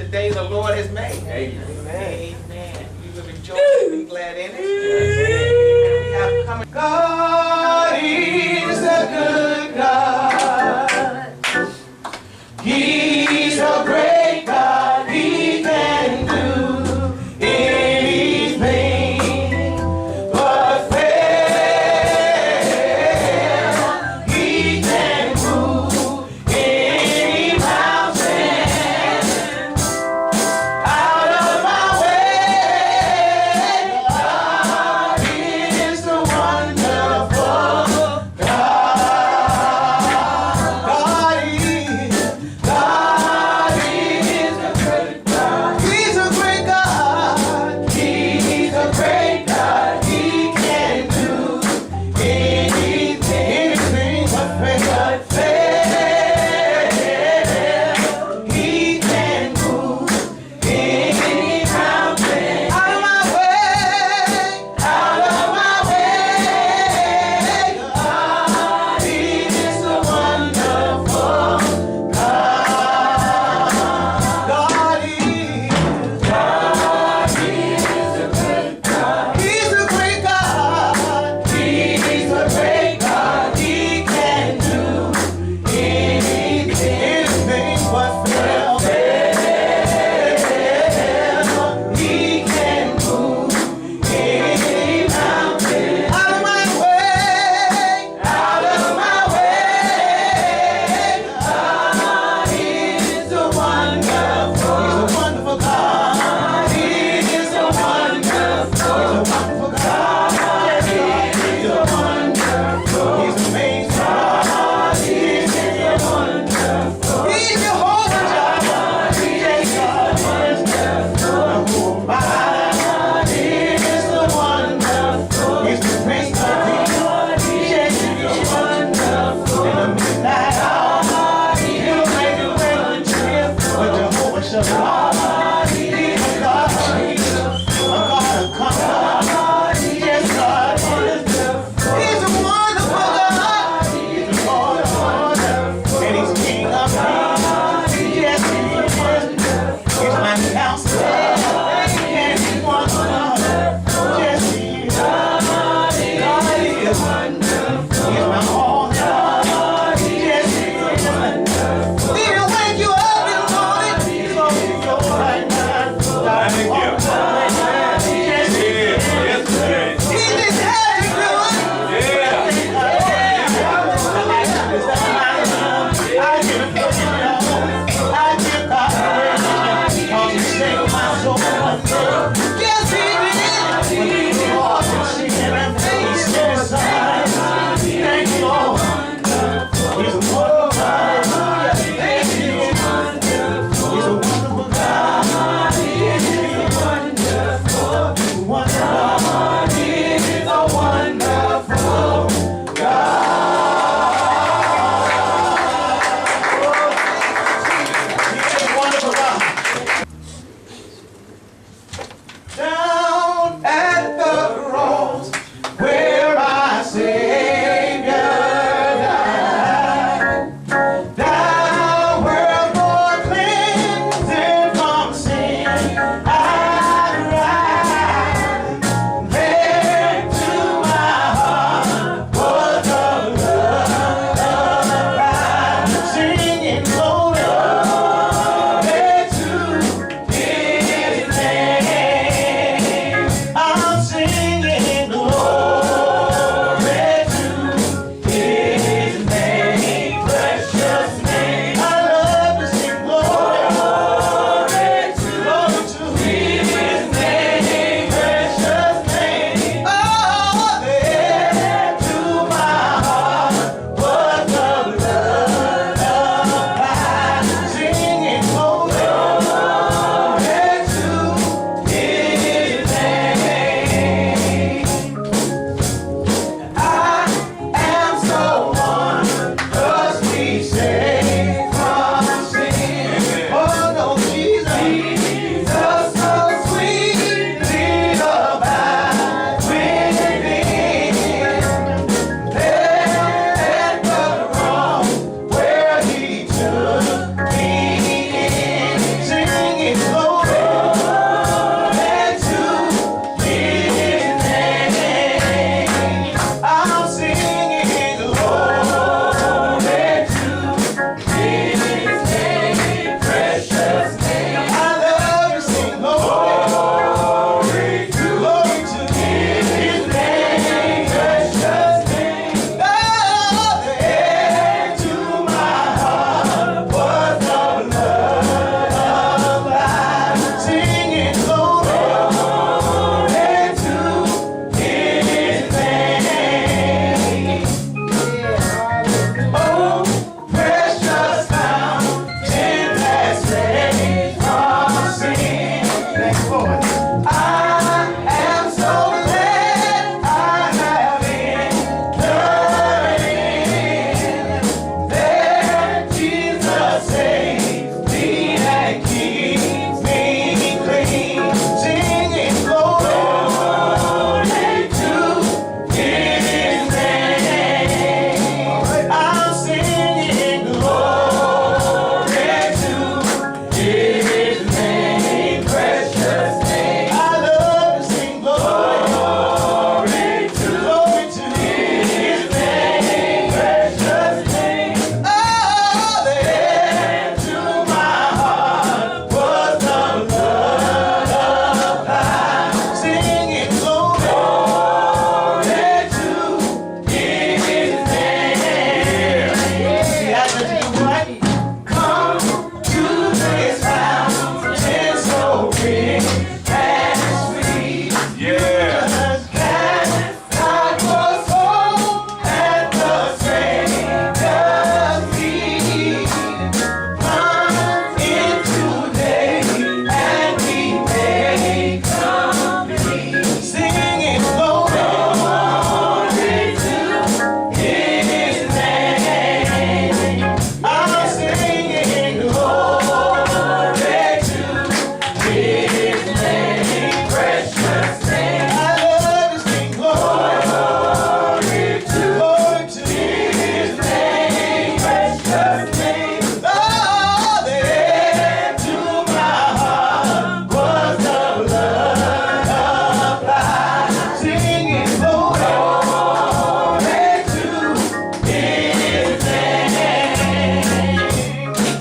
the day the Lord has made. Amen. Amen. We will rejoice and be glad in it. Amen. We have come. God is a good God. He's a great God. He can do anything but fail. He can move any mountain out of my way. God is the wonderful God. God is a great God. He's a great God. He's a great God. He can do anything but fail. He can move any mountain out of my way, out of my way. God is a wonderful God. God is a great God. He's a great God. He's a great God. He can do anything but fail. He can move any mountain out of my way, out of my way. God is a wonderful God. He is a wonderful God. He's a wonderful. He's amazing God. He is a wonderful. He's Jehovah Jireh. He is God. God is the wonderful. He's the Prince of Peace. He is wonderful. In the midnight hour, He'll make a way when trip. But Jehovah Shalom. He's a God. He's a God of comfort. Yes, God is. He's a wonderful God. He's the Lord of Lords. And He's King of Kings. Yes, He is. He's my counselor. And He's wonderful. Yes, He is. God is wonderful. He's my all. Yes, He is. He'll wake you up in the morning. So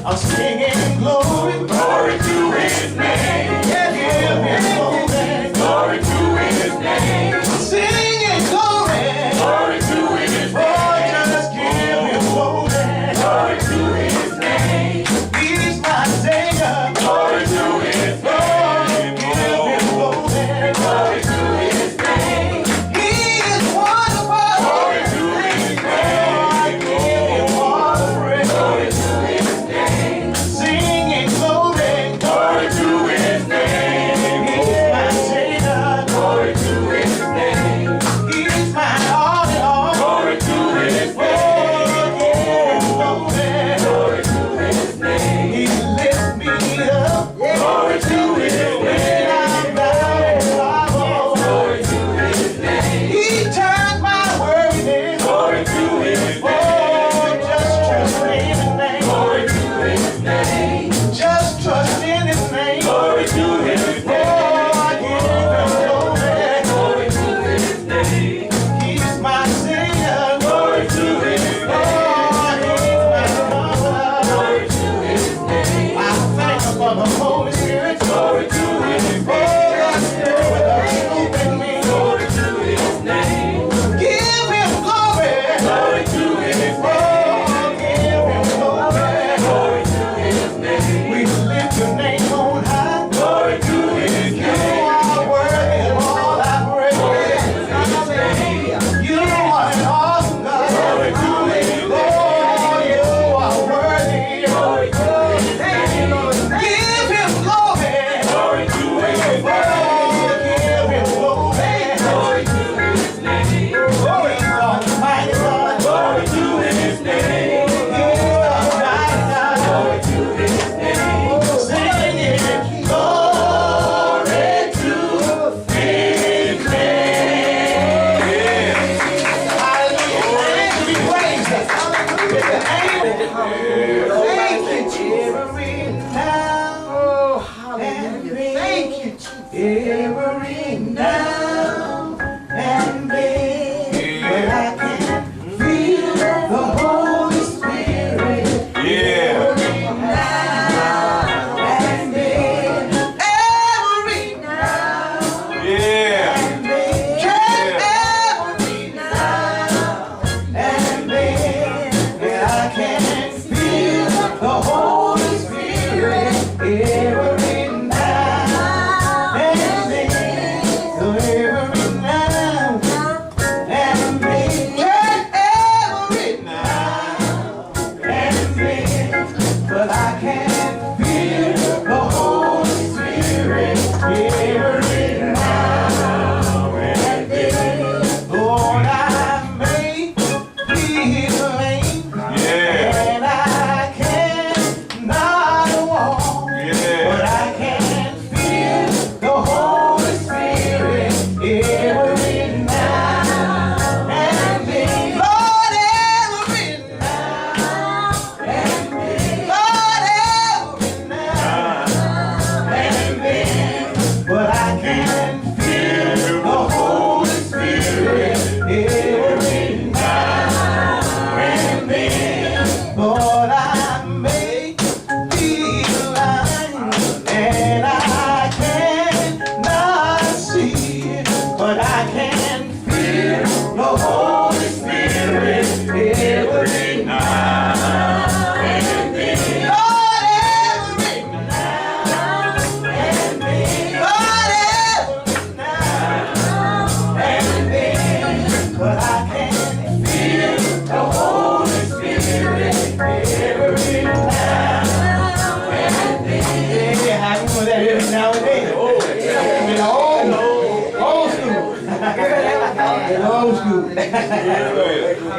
I'm singing glory, glory to His name. Yeah, give Him glory, glory to His name. I'm singing glory, glory to His name. Oh, just give Him glory, glory to His name. He's my Savior, glory to His name.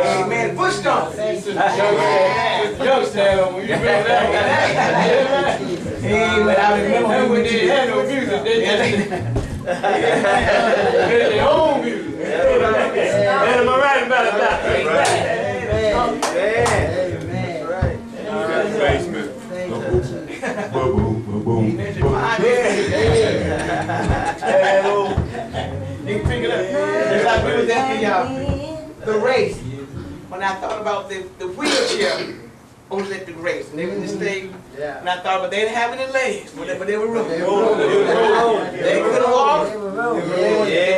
Amen. Bush stomp. Youngstown, when you remember that one. Hey, but I remember when they had no music. They just had their own music. Am I right about that? Amen. Amen. Right. Basement. Boom, boom, boom. You can pick it up. It's like we was at the race. When I thought about the wheelchair, overlooked the grace. And they were in the state, and I thought, but they didn't have any legs, but they were rolling. They couldn't walk. They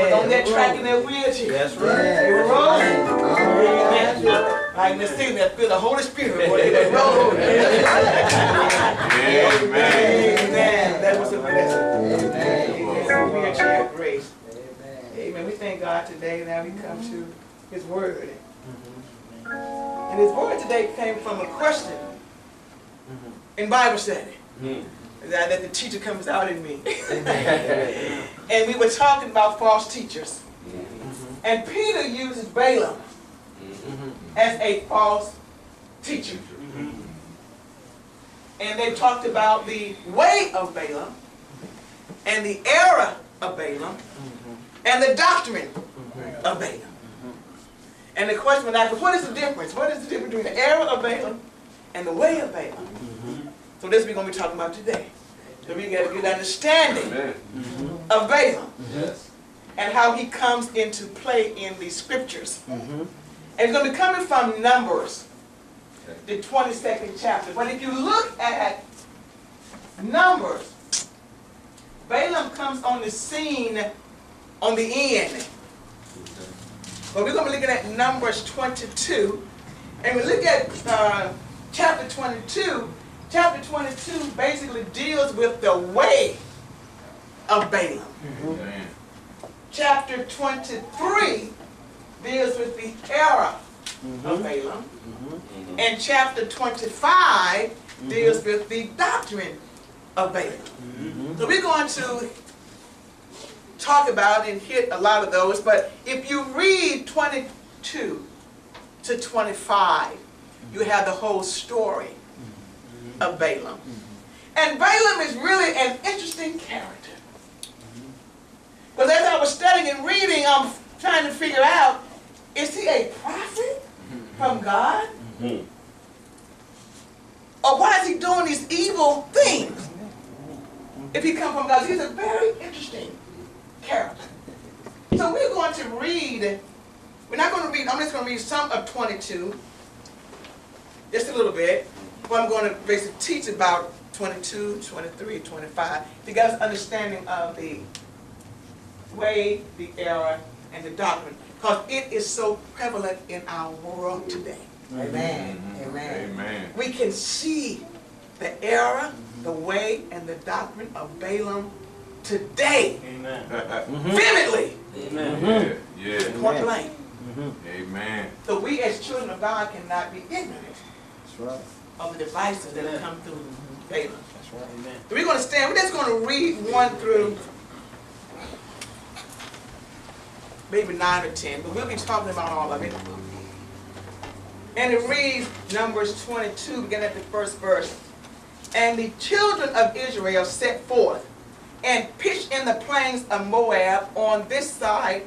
were on that track in their wheelchair. That's right. They were rolling. Like in the city, they feel the Holy Spirit. Boy, they were rolling. Amen. That was a blessing. Amen. Wheelchair grace. Amen. We thank God today. Now we come to His Word. And His Word today came from a question in Bible study. That the teacher comes out in me. And we were talking about false teachers. And Peter uses Balaam as a false teacher. And they talked about the way of Balaam and the error of Balaam and the doctrine of Balaam. And the question was asked, what is the difference? What is the difference between the error of Balaam and the way of Balaam? So this we're going to be talking about today. So we get a good understanding of Balaam and how he comes into play in the scriptures. And it's going to be coming from Numbers, the 22nd chapter. But if you look at Numbers, Balaam comes on the scene on the end. But we're going to be looking at Numbers 22. And we look at chapter 22. Chapter 22 basically deals with the way of Balaam. Chapter 23 deals with the error of Balaam. And chapter 25 deals with the doctrine of Balaam. So we're going to talk about and hit a lot of those, but if you read 22 to 25, you have the whole story of Balaam. And Balaam is really an interesting character. Because as I was studying and reading, I'm trying to figure out, is he a prophet from God? Or why is he doing these evil things? If he comes from God, he's a very interesting character. So we're going to read, we're not going to read, I'm just going to read some of 22, just a little bit, but I'm going to basically teach about 22, 23, 25, to get us understanding of the way, the error, and the doctrine, because it is so prevalent in our world today. Amen. Amen. We can see the error, the way, and the doctrine of Balaam today. Vividly. Point blank. So we as children of God cannot be ignorant of the devices that have come through Balaam. So we're going to stand, we're just going to read 1 through maybe 9 or 10, but we'll be talking about all of it. And it reads, Numbers 22, beginning at the first verse. And the children of Israel set forth and pitched in the plains of Moab on this side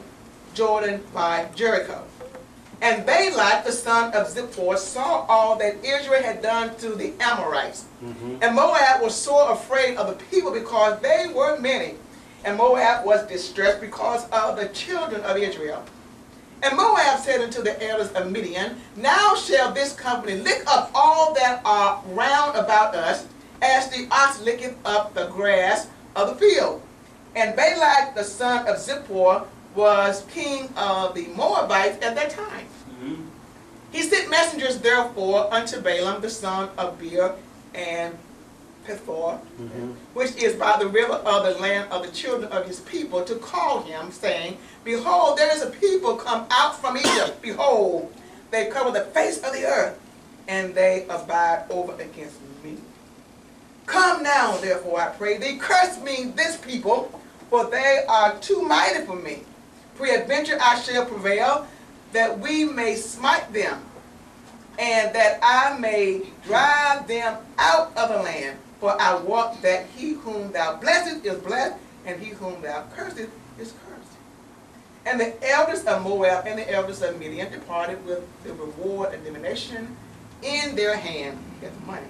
Jordan by Jericho. And Balak, the son of Zippor, saw all that Israel had done to the Amorites. And Moab was sore afraid of the people because they were many. And Moab was distressed because of the children of Israel. And Moab said unto the elders of Midian, Now shall this company lick up all that are round about us, as the ox licketh up the grass of the field. And Balak, the son of Zippor, was king of the Moabites at that time. He sent messengers therefore unto Balaam, the son of Beor, and Pethor, which is by the river of the land of the children of his people, to call him, saying, Behold, there is a people come out from Egypt. Behold, they cover the face of the earth, and they abide over against me. Come now, therefore, I pray thee, curse me this people, for they are too mighty for me. Peradventure I shall prevail, that we may smite them, and that I may drive them out of the land. For I wot that he whom thou blessest is blessed, and he whom thou cursest is cursed. And the elders of Moab and the elders of Midian departed with the reward and divination in their hand, get the money.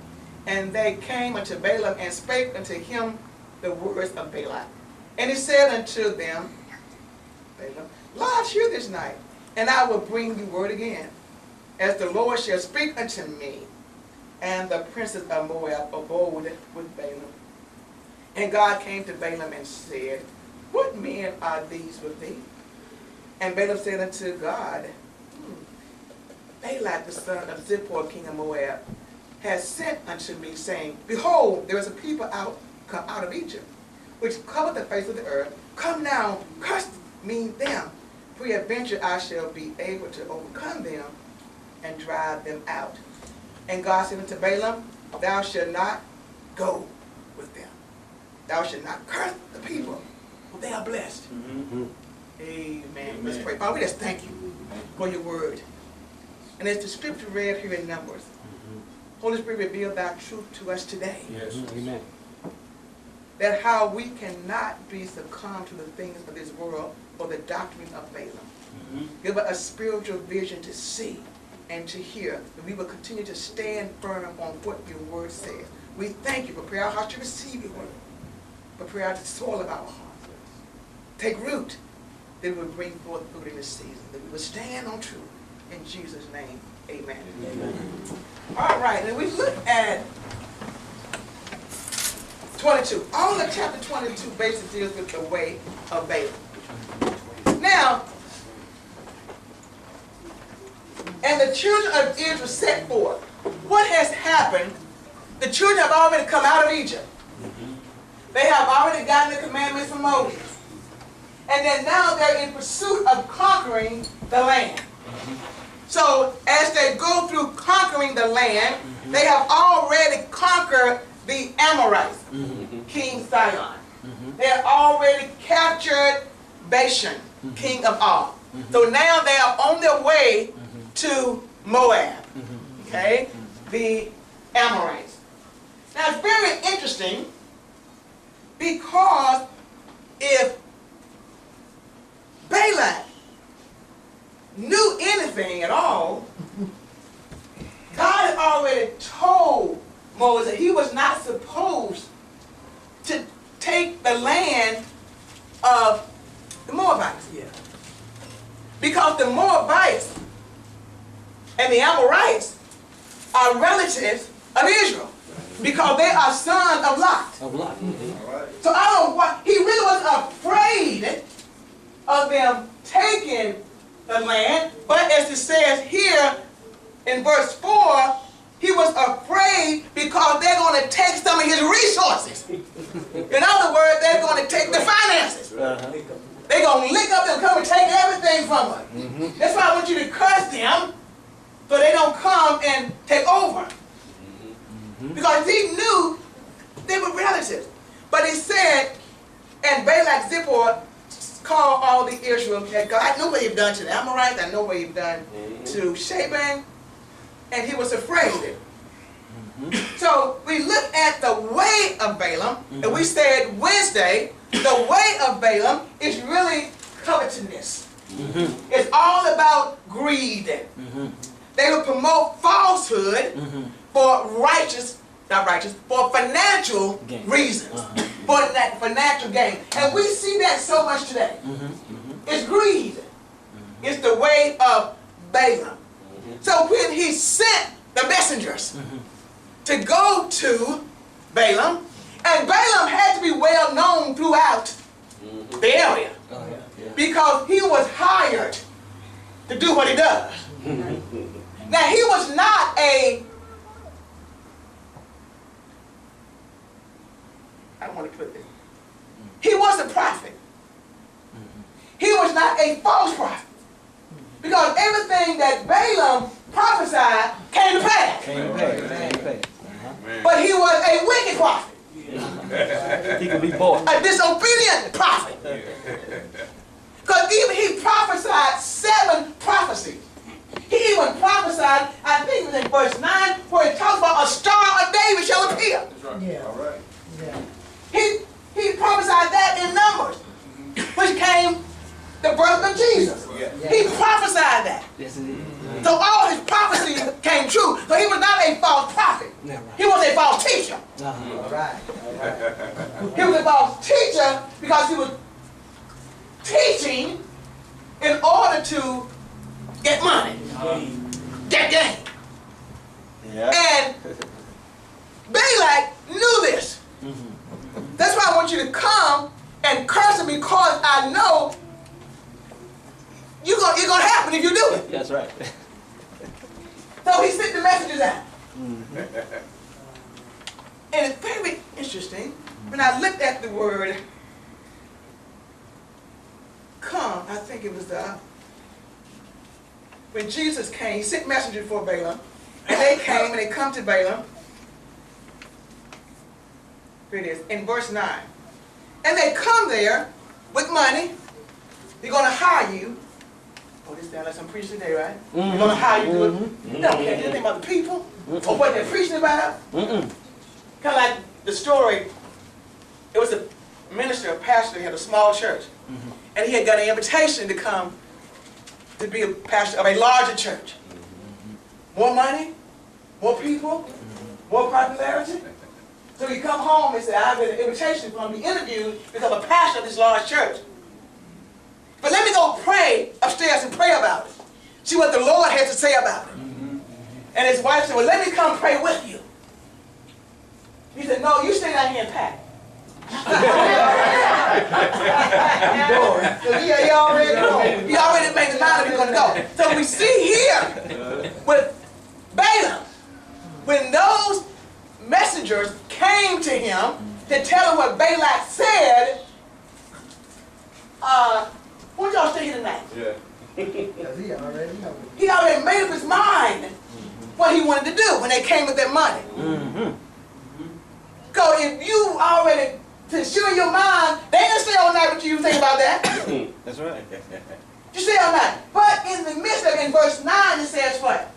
And they came unto Balaam and spake unto him the words of Balak. And he said unto them, Balaam, lodge here this night, and I will bring you word again, as the Lord shall speak unto me and the princes of Moab abode with Balaam. And God came to Balaam and said, what men are these with thee? And Balaam said unto God, Balak the son of Zippor, king of Moab, has sent unto me, saying, behold, there is a people come out of Egypt, which cover the face of the earth. Come now, curse me them. Peradventure I shall be able to overcome them and drive them out. And God said unto Balaam, thou shalt not go with them. Thou shalt not curse the people, for they are blessed. Amen. Let's pray. Father, we just thank you for your word. And as the scripture read here in Numbers, Holy Spirit, reveal thy truth to us today. Yes. Amen. That how we cannot be succumbed to the things of this world or the doctrine of Balaam. Give us a spiritual vision to see and to hear, that we will continue to stand firm on what your word says. We thank you. Prepare our hearts to receive your word. Prepare the soil of our heart. Take root, that we will bring forth fruit in this season, that we will stand on truth. In Jesus' name, amen. Amen. All right, and we look at 22. All of chapter 22 basically deals with the way of Balaam. Now, and the children of Israel set forth. What has happened? The children have already come out of Egypt. They have already gotten the commandments from Moses. And then now they're in pursuit of conquering the land. So as they go through conquering the land, they have already conquered the Amorites, King Sihon. They have already captured Bashan, king of Og. So now they are on their way to Moab, okay, the Amorites. Now it's very interesting because if Balak knew anything at all, God had already told Moses that he was not supposed to take the land of the Moabites. Because the Moabites and the Amorites are relatives of Israel. Because they are sons of Lot. So I don't know why he really was afraid of them taking the land, but as it says here in verse 4, he was afraid because they're going to take some of his resources. In other words, they're going to take the finances. They're going to lick up and come and take everything from us. That's why I want you to curse them so they don't come and take over. Because he knew they were relatives. But he said, and Balak Zippor called all the Israel, that God, I know what you've done to the Amorites, I know what you've done to Shaban, and he was afraid. So we look at the way of Balaam, and we said Wednesday, the way of Balaam is really covetousness. It's all about greed. They will promote falsehood for for financial reasons, for natural gain. And we see that so much today. It's greed. It's the way of Balaam. So when he sent the messengers to go to Balaam, and Balaam had to be well known throughout the area because he was hired to do what he does. Now he was not I don't want to put this. He was a prophet. He was not a false prophet. Because everything that Balaam prophesied came to pass. But he was a wicked prophet. He could be bought. A disobedient prophet. Because even he prophesied 7 prophecies. He even prophesied, I think it was in verse 9, where it talks about a star of David shall appear. All right. He prophesied that in Numbers, which came the birth of Jesus. He prophesied that. Yes, it is. So all his prophecies came true. So he was not a false prophet. He was a false teacher. All right. He was a false teacher because he was teaching in order to get money, get gain. And Balak knew this. That's why I want you to come and curse him, because I know it's going to happen if you do it. That's right. So he sent the messages out. And it's very interesting, when I looked at the word come, I think it was when Jesus came, he sent messengers for Balaam, and they came and they come to Balaam. Here it is, in verse 9. And they come there with money. They're going to hire you. Oh, this sounds like some preaching today, right? They're going to hire you to do it. You don't care anything about the people or what they're preaching about. Kind of like the story. It was a minister, a pastor, he had a small church. And he had got an invitation to come to be a pastor of a larger church. More money, more people, more popularity. So he come home and said, I've got an invitation for him to be interviewed to become a pastor of this large church. But let me go pray upstairs and pray about it. See what the Lord has to say about it. And his wife said, well, let me come pray with you. He said, no, you stay down here and pack. So he already know. He already made the mind that he's going to go. So we see here with Balaam, when those messengers came to him to tell him what Balak said, won't y'all stay here tonight? Because he already knows. He already made up his mind what he wanted to do when they came with their money. Because if you already, to sure your mind, they ain't going to stay all night with you think about that. That's right. You stay all night. But in the midst of it, in verse 9, it says what?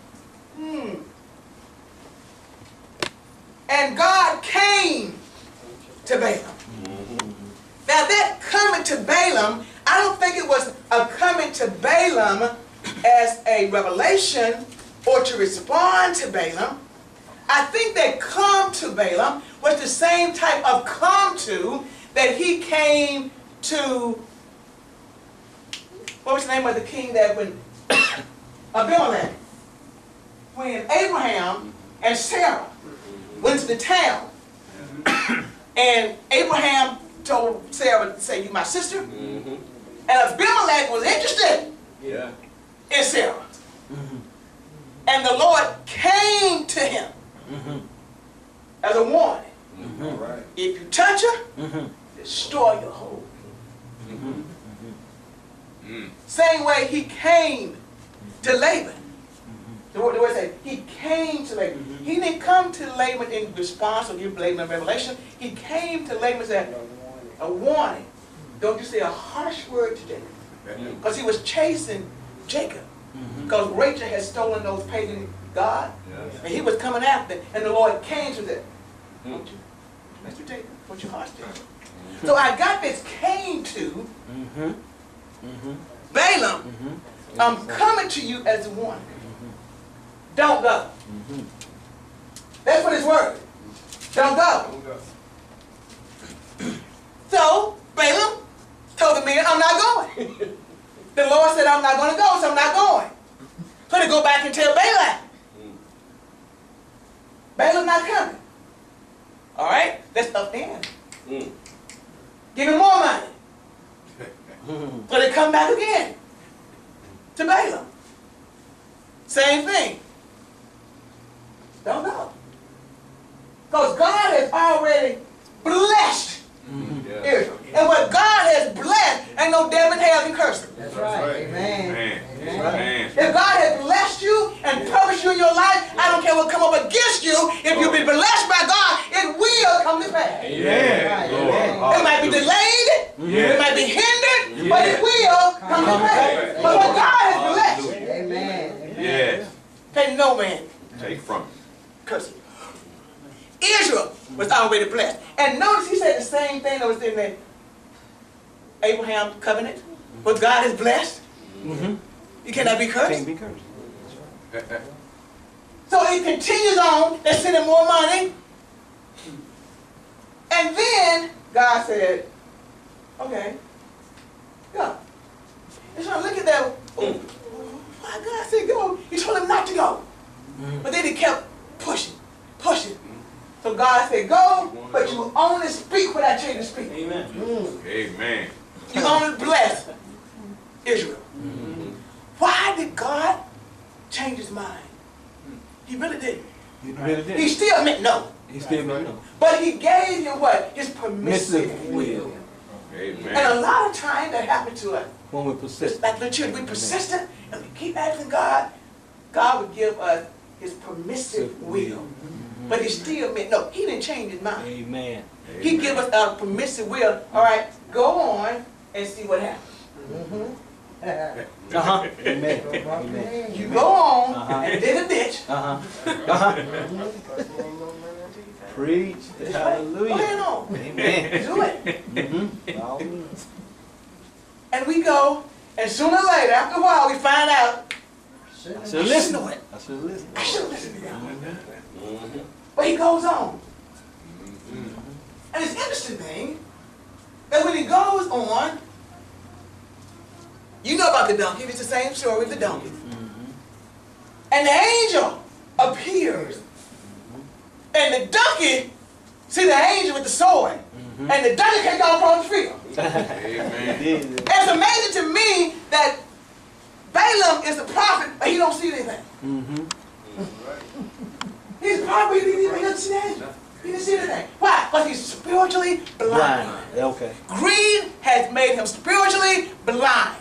And God came to Balaam. Now that coming to Balaam, I don't think it was a coming to Balaam as a revelation or to respond to Balaam. I think that come to Balaam was the same type of come to that he came to, what was the name of the king that when, Abimelech, when Abraham and Sarah went to the town, and Abraham told Sarah to say, you my sister, and Abimelech was interested in Sarah. And the Lord came to him as a warning. If you touch her, destroy your whole. Same way he came to Laban. The word says he came to Laban. He didn't come to Laban in response or give Laban a revelation. He came to Laban and said, a warning. Don't you say a harsh word to Jacob. Because he was chasing Jacob. Because Rachel had stolen those pagan gods. And he was coming after them. And the Lord came to them. Don't you, Mr. Jacob, what you harsh Jacob? So I got this came to Balaam. I'm coming to you as a warning. Don't go. That's what his word. Don't go. So Balaam told the man, I'm not going. The Lord said, I'm not going to go, so I'm not going. So they go back and tell Balak. Balaam's not coming. All right? That's up to him. Give him more money. So they come back again to Balaam. Same thing. Don't go. Because God has already blessed Israel. And what God has blessed, ain't no devil in hell can curse it. That's right. Amen. Amen. If God has blessed you and purposed you in your life, I don't care what come up against you. If you've been blessed by God, it will come to pass. Amen. It might be delayed, it might be hindered, but it will come to pass. But what God has blessed, Amen. Yes. can no man Take from it. curse it. Israel was already blessed. And notice he said the same thing that was in the Abraham covenant. What God has blessed, you cannot be cursed. Can't be cursed. So it continues on. They're sending more money. And then God said, okay, go. And so I look at that. Why God said go? He told him not to go. But then he kept pushing. So God said, go, but you only speak what I tell you to speak. Amen. Amen. You only bless Israel. Why did God change his mind? He really didn't. He really did. He still meant no. He still meant no. But he gave him what? His permissive will. Amen. And a lot of times that happened to us. When we persist. Like the children, we persistent and we keep asking God. God would give us his permissive will. But he still meant no. He didn't change his mind. Amen. He give us a permissive will. All right, go on and see what happens. Uh-huh. Amen. Amen. You go on and dig a ditch. Uh-huh. Uh-huh. Preach. Go Hallelujah. ahead on. Amen. Do it. Mm-hmm. And we go, and sooner or later, after a while, we find out, I should listen to it. I should listen. I should listen to God. But he goes on. And it's interesting thing that when he goes on, you know about the donkey. It's the same story with the donkey. And the angel appears. And the donkey see the angel with the sword. And the donkey can't go across the field. Amen. It's amazing to me that Balaam is the prophet, but he don't see anything. He's a prophet, he doesn't see anything. He didn't see anything. Why? Because he's spiritually blind. Okay. Greed has made him spiritually blind.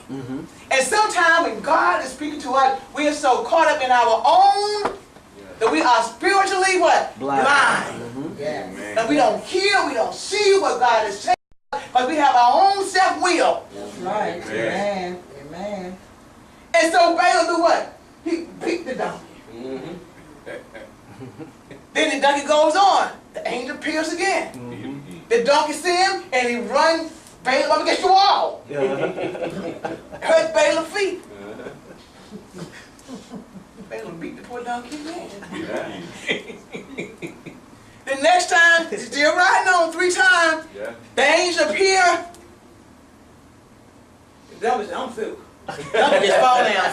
And sometimes when God is speaking to us, we are so caught up in our own that we are spiritually what? Blind. Yes. And we don't hear, we don't see what God is saying because we have our own self-will. That's right. Amen. Amen. And so Balaam do what? He beat the donkey. Then the donkey goes on. The angel appears again. The donkey see him and he runs Balaam up against the wall. Hurt Balaam's feet. Balaam beat the poor donkey again. The next time, he's still riding on 3 times. The angel appear. The devil said, I'm through. The donkey just fall down.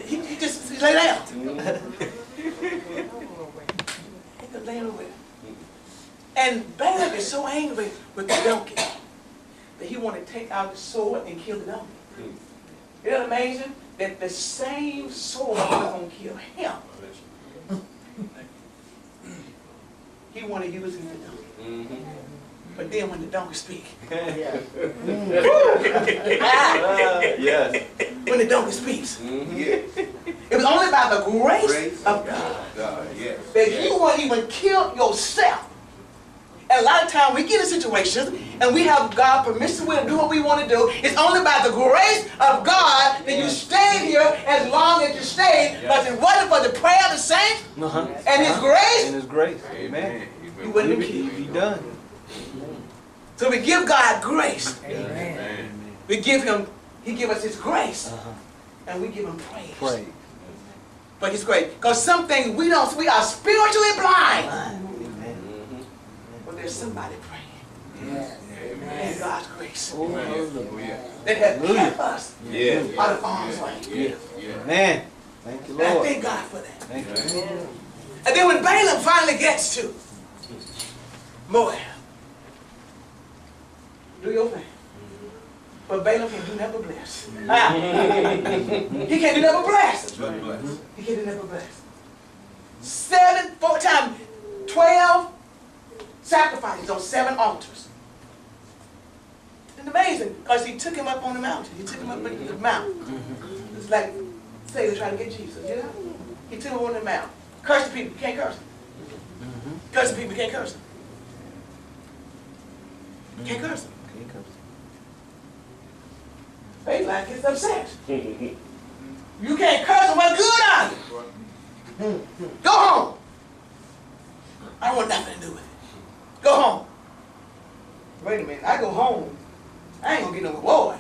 He just lay down. He could lay over it. And Balaam is so angry with the donkey that he wanted to take out the sword and kill the donkey. Isn't it amazing that the same sword was going to kill him? He wanted to use it for the donkey. But then when the donkey speak, when the donkey speaks, it was only by the grace of God that you won't even kill yourself. And a lot of times we get in situations and we have God permission to do what we want to do. It's only by the grace of God that you stay here as long as you stay. Because it wasn't for the prayer of the saints and His grace, And His grace. Amen. you wouldn't have killed. Be done. So we give God grace. Amen. We give Him, He give us His grace. And we give Him praise. Pray. But His grace. Because some things we are spiritually blind. Amen. But there's somebody praying. Yes. And God's grace. Oh, hallelujah. That has kept us Yeah. out of harm's way. Amen. Thank you, And I Lord. thank God for that. Thank you. And then when Balaam finally gets to Moab, do your thing. But Balaam can do never bless. He can't do never bless. He can't do never bless. 4 times 12 sacrifices on 7 altars. It's amazing because he took him up on the mountain. He took him up on the mountain. It's like Satan trying to get Jesus, you know? He took him on the mountain. Curse the people, you can't curse them. Curse the people, you can't curse them. You can't curse them. Faith like gets upset. You can't curse them, what good are you? Go home. I don't want nothing to do with it. Go home. Wait a minute, I go home. I ain't gonna get no reward.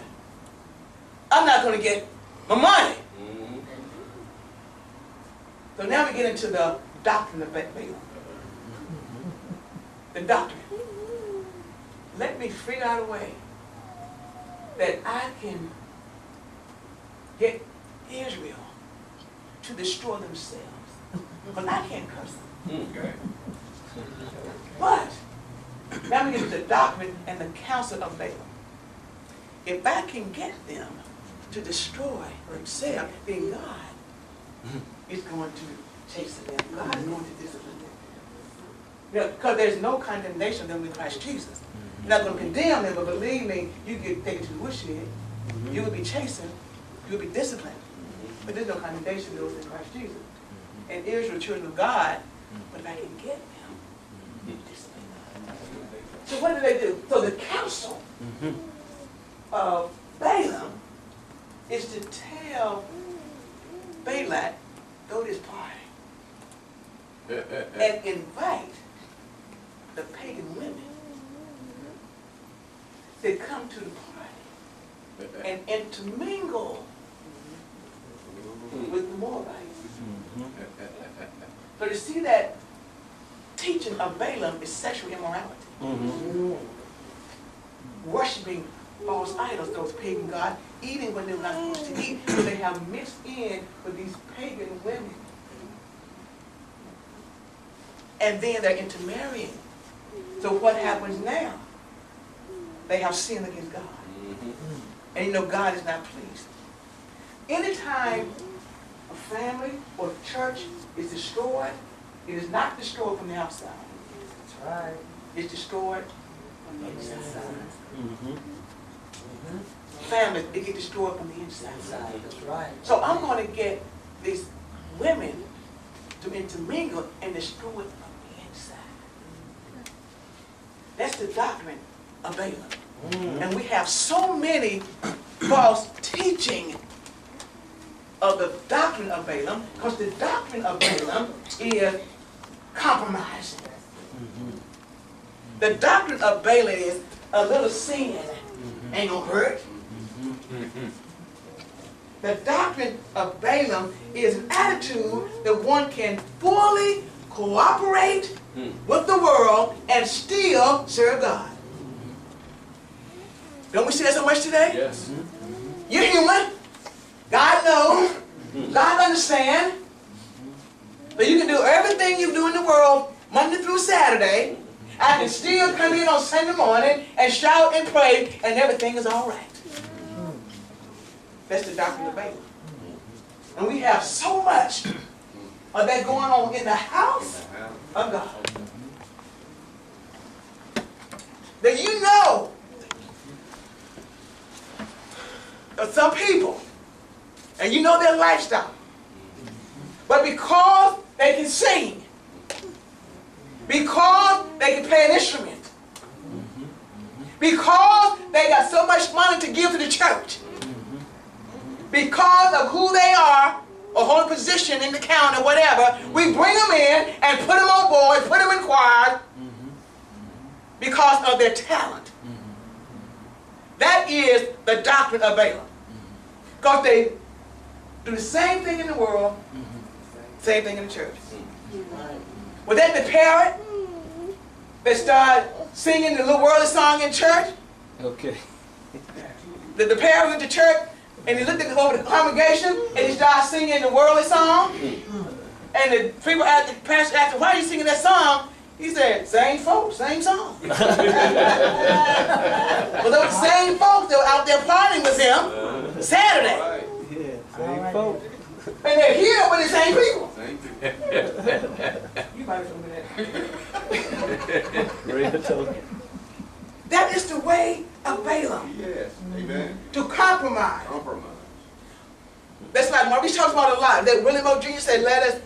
I'm not gonna get my money. So now we get into the doctrine of Balaam. The doctrine. Let me figure out a way that I can get Israel to destroy themselves. But I can't curse them. Okay. But, now we get to the doctrine and the counsel of Balaam. If I can get them to destroy themselves, then God is going to chasten them. God is going to discipline them. Because there's no condemnation of them in Christ Jesus. You're not going to condemn them, but believe me, you get taken to the woodshed. You will be chastened. You will be disciplined. But there's no condemnation of those in Christ Jesus. And Israel, children of God, but if I can get them, discipline them. So what do? So the counsel of Balaam is to tell Balak, go to this party and invite the pagan women to come to the party and intermingle with the Moabites. So you see that teaching of Balaam is sexual immorality. Worshipping false idols, those pagan gods, eating when they were not supposed to eat, so they have mixed in with these pagan women. And then they're intermarrying. So what happens now? They have sinned against God. And you know God is not pleased. Anytime a family or a church is destroyed, it is not destroyed from the outside. That's right. It's destroyed from the inside. Families, it gets destroyed from the inside. That's right. So I'm going to get these women to intermingle and destroy it from the inside. That's the doctrine of Balaam. And we have so many false teaching of the doctrine of Balaam, because the doctrine of Balaam is compromising. The doctrine of Balaam is a little sin ain't gonna hurt. The doctrine of Balaam is an attitude that one can fully cooperate with the world and still serve God. Don't we see that so much today? Yes. You're human. God knows. God understands. But you can do everything you do in the world Monday through Saturday. I can still come in on Sunday morning and shout and pray and everything is all right. That's the doctrine of Balaam. And we have so much of that going on in the house of God. That you know that some people, and you know their lifestyle, but because they can sing, because they can play an instrument, because they got so much money to give to the church, because of who they are or hold a position in the county or whatever, we bring them in and put them on board, put them in choir because of their talent. That is the doctrine of Balaam. Because they do the same thing in the world, same thing in the church. Would that the parrot that started singing the little worldly song in church? Okay. The parrot went to church and he looked at over the congregation and he started singing the worldly song. And the people asked, the pastor asked him, why are you singing that song? He said, same folks, same song. Well, those the same folks that were out there partying with him Saturday. Yeah, same folk. And they're here with the same people. Thank you. You might have told me that. Real token. That is the way of Balaam. Yes. Amen. To compromise. Compromise. That's like Maurice talks about a lot. That William O. Jr. said, let us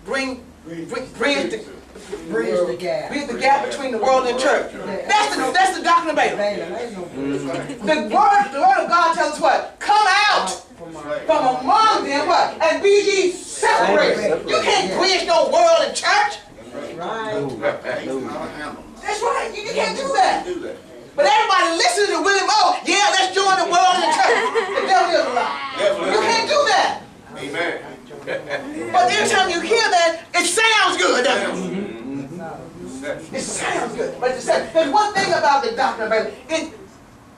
bridge Bridge the gap. between the world and the church. That's the doctrine of Balaam. Balaam, ain't no bridge. The word of God tells us what? Come out from among them, what? And be ye separated. You can't bridge no world and church. Right. That's right. You can't do that. But everybody listens to William O. Yeah, let's join the world and the church. The devil is a lie. You can't do that. Amen. But every time you hear that, it sounds good, doesn't it? It sounds good. But there's one thing about the doctrine of Balaam. It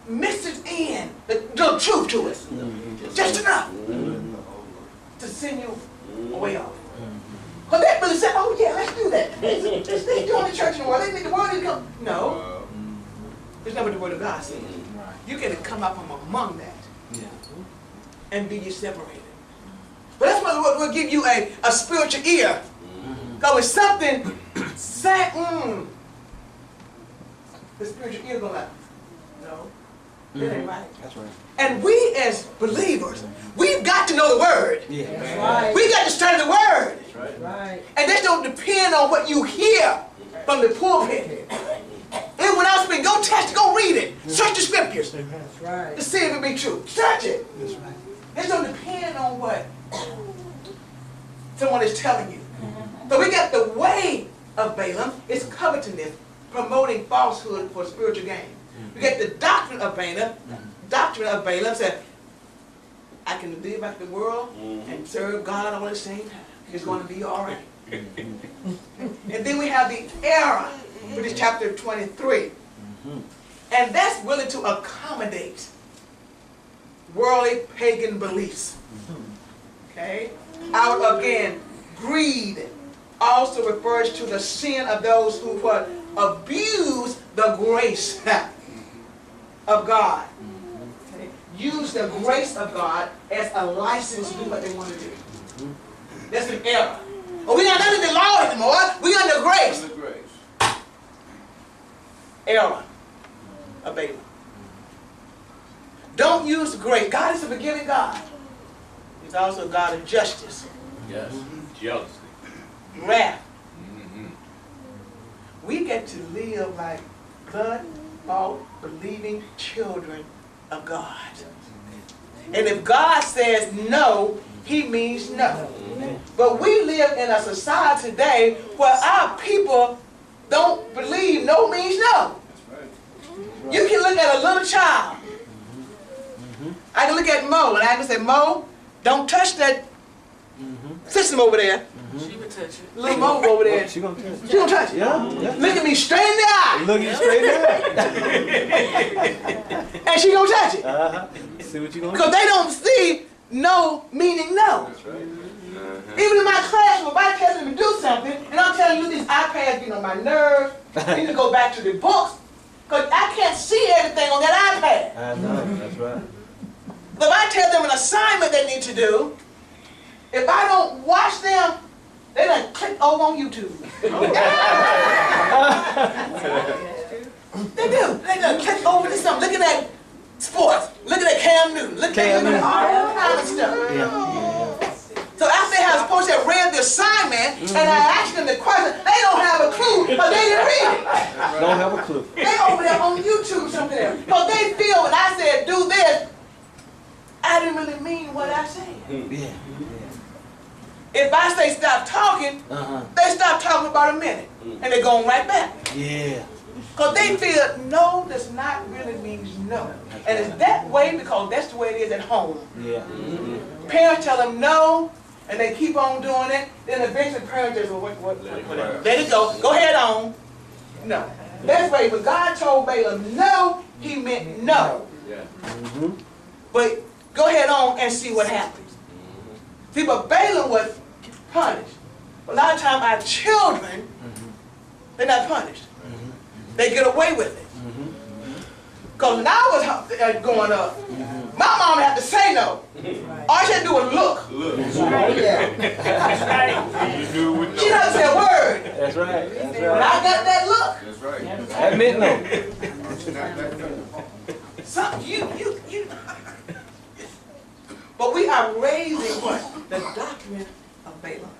mixes in the truth to us. Just enough to send you away off. But they really said, oh yeah, let's do that. Let's join the church anymore. Let me the word to come. No. It's not what the word of God says. You got to come out from among that and be ye separated. But that's what will give you a spiritual ear. Because when something say, the spiritual ear going like, no, that ain't right. That's right. And we as believers, we've got to know the word. Yeah. That's right. We got to study the word. That's Right. And this don't depend on what you hear from the pulpit. And when I speak, go test it, go read it. Search the scriptures. That's right. To see if it be true. Search it. That's right. This don't depend on what someone is telling you. So we got the way of Balaam. It's covetousness, promoting falsehood for spiritual gain. We got the doctrine of Balaam. Doctrine of Balaam said, I can live like the world and serve God all at the same time. It's going to be all right. And then we have the error, which is chapter 23. And that's willing to accommodate worldly pagan beliefs. Okay? Out again, greed also refers to the sin of those who abuse the grace of God. Okay? Use the grace of God as a license to do what they want to do. That's an error. Oh, we not under the law anymore. We under grace. Error of Balaam. Don't use grace. God is a forgiving God. He's also a God of justice. Yes. Jealousy. Wrath. We get to live like blood-bought, believing children of God. And if God says no, He means no. But we live in a society today where our people don't believe no means no. You can look at a little child. I can look at Mo and I can say, Mo, don't touch that system over there. She would touch it. Little Mo over there. She gonna touch it. She don't touch it. Yeah. Look at me straight in the eye. Look you straight there. And she don't touch it. See what you gonna Because they don't see no meaning no. Even in my class, if I tell them to do something, and I'm telling you these iPads get on my nerves, you need to go back to the books, because I can't see everything on that iPad. I know. That's right. But if I tell them an assignment they need to do, if I don't watch them, they done click over on YouTube. They do. They done click over to something. Looking at sports. Looking at Cam Newton. Looking at all kind of stuff. Yeah. So after they have supposed to have read the assignment, and I asked them the question, they don't have a clue, but they didn't read it. Don't have a clue. They over there on YouTube somewhere. Because they feel when I said do this, I didn't really mean what I said. Yeah. If I say stop talking, they stop talking about a minute. And they're going right back. Yeah. Because they feel no does not really mean no. And it's that way because that's the way it is at home. Yeah. Parents tell them no, and they keep on doing it. Then eventually parents just, well, whatever. Let it go. Go ahead on. No. That's way. When God told Balaam no, He meant no. But go ahead on and see what happens. See, but Balaam was punished. A lot of times our children, they're not punished. They get away with it. Because when I was growing up, my mom had to say no. All she had to do was look. She doesn't say a word. That's right. That's When right. I got that look, That meant no. you. But we are raising what? The doctrine of Balaam.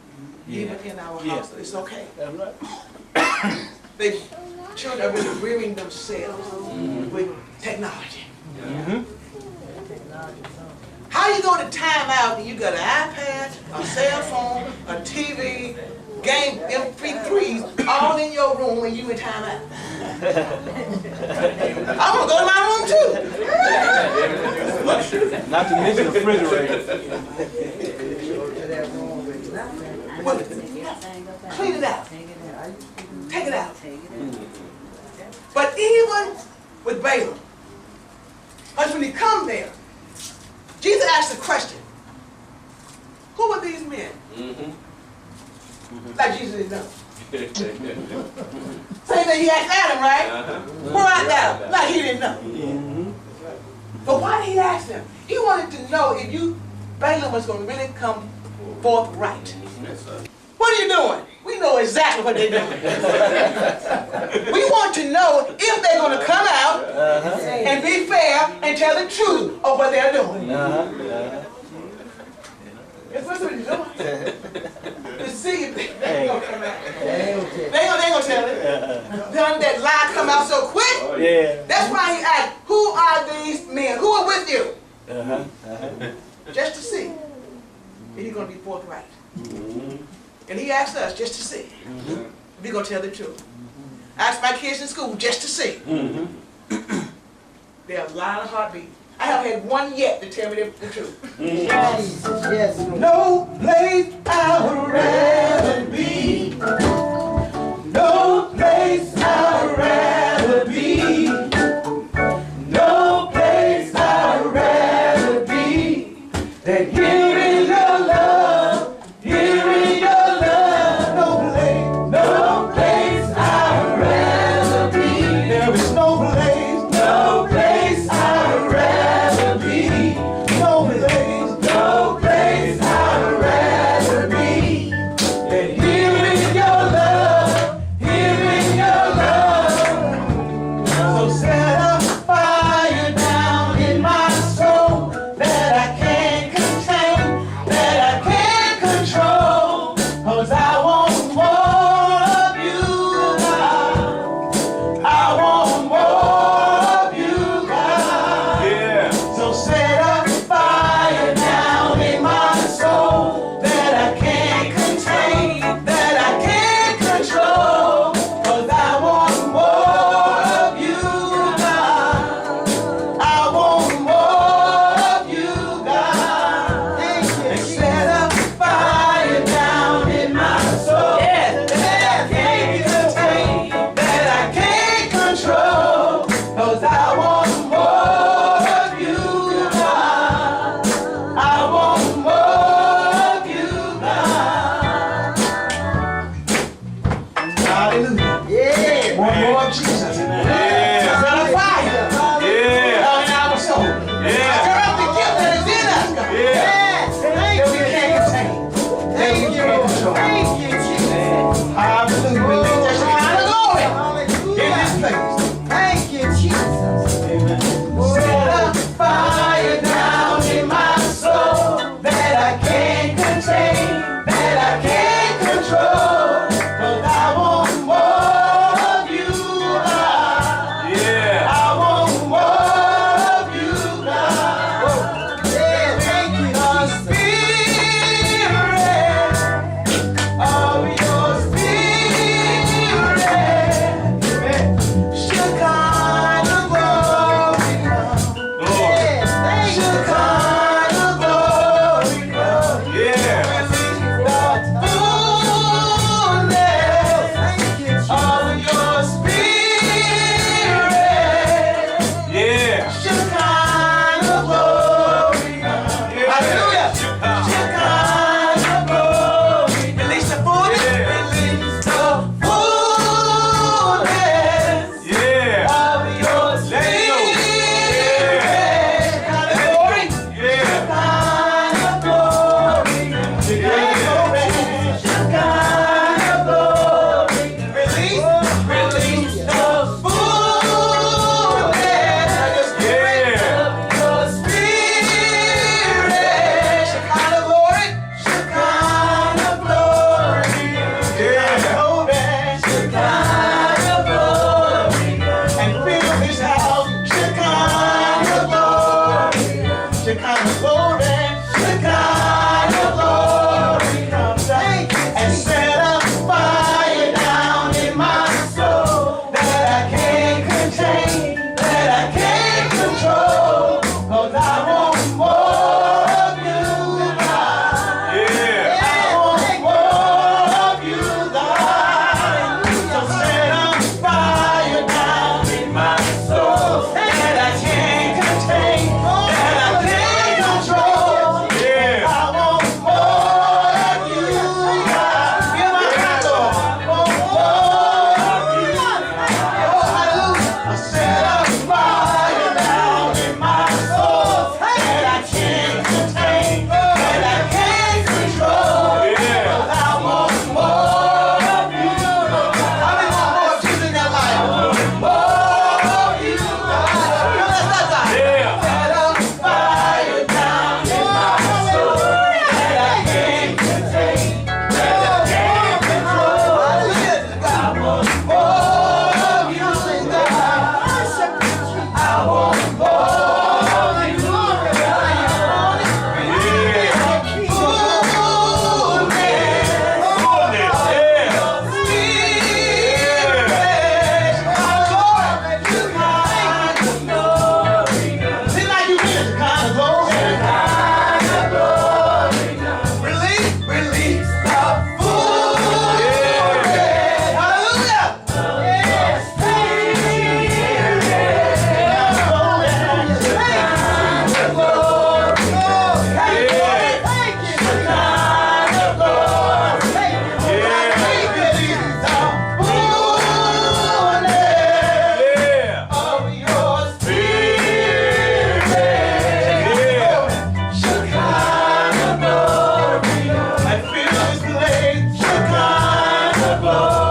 Even in our house. It's okay. That's right. The children are really rearing themselves with technology. How you go to time out and you got an iPad, a cell phone, a TV, game MP3s all in your room when you in time out? I'm gonna go to my room too. Not to mention the refrigerator. Clean it out. Take it out. But even with Balaam, because when he come there, Jesus asked the question, who were these men? Like Jesus didn't know. Same thing he asked Adam, right? Where art thou? Like he didn't know. But why did he ask them? He wanted to know if Balaam was going to really come forth right. What are you doing? We know exactly what they're doing. We want to know if they're going to come out and be fair and tell the truth of what they're doing. That's what they're doing. To see if they're going to come out. They ain't going to tell it. Then that lie come out so quick. That's why he asked, who are these men? Who are with you? Just to see if he's going to be forthright. And he asked us just to see if we're going to tell the truth. I asked my kids in school just to see. They're a lot of heartbeat. I haven't had one yet to tell me the truth. Yes, yes. No place I would rather be. No place I would rather be. No place I would rather be than here in your love. Here in your love. No place I would rather be. There is no place I would rather be. No place I would rather be than here in your love. Here in your love. So set a fire down in my soul that I can't contain, that I can't control. 'Cause I want more of you, God. I want more of you, God. Yeah. So set a fire down in my soul that I can't contain, that I can't control. 'Cause I want more of you, God. I want more of you, God. And set a fire down in my soul that I can't contain, that I can't control. 'Cause I want more of you, God. I want more of you, God. Hallelujah. Yeah. Want more of Jesus. Set a fire Yeah. down in our soul. Yeah. Stir up the gift that is in us, God. Yeah. Yes. Thank That we you. can't contain. That we Thank you, can't Lord. control. Thank you, Jesus. Hallelujah. We lift that kind of glory in this Hallelujah. place. Thank you, Jesus. Set a fire down in my soul that I can't contain, that I can't control. 'Cause I want more of you, God. Yeah. I want more of you, God. Yeah, thank you, The Jesus. spirit of your spirit. flow.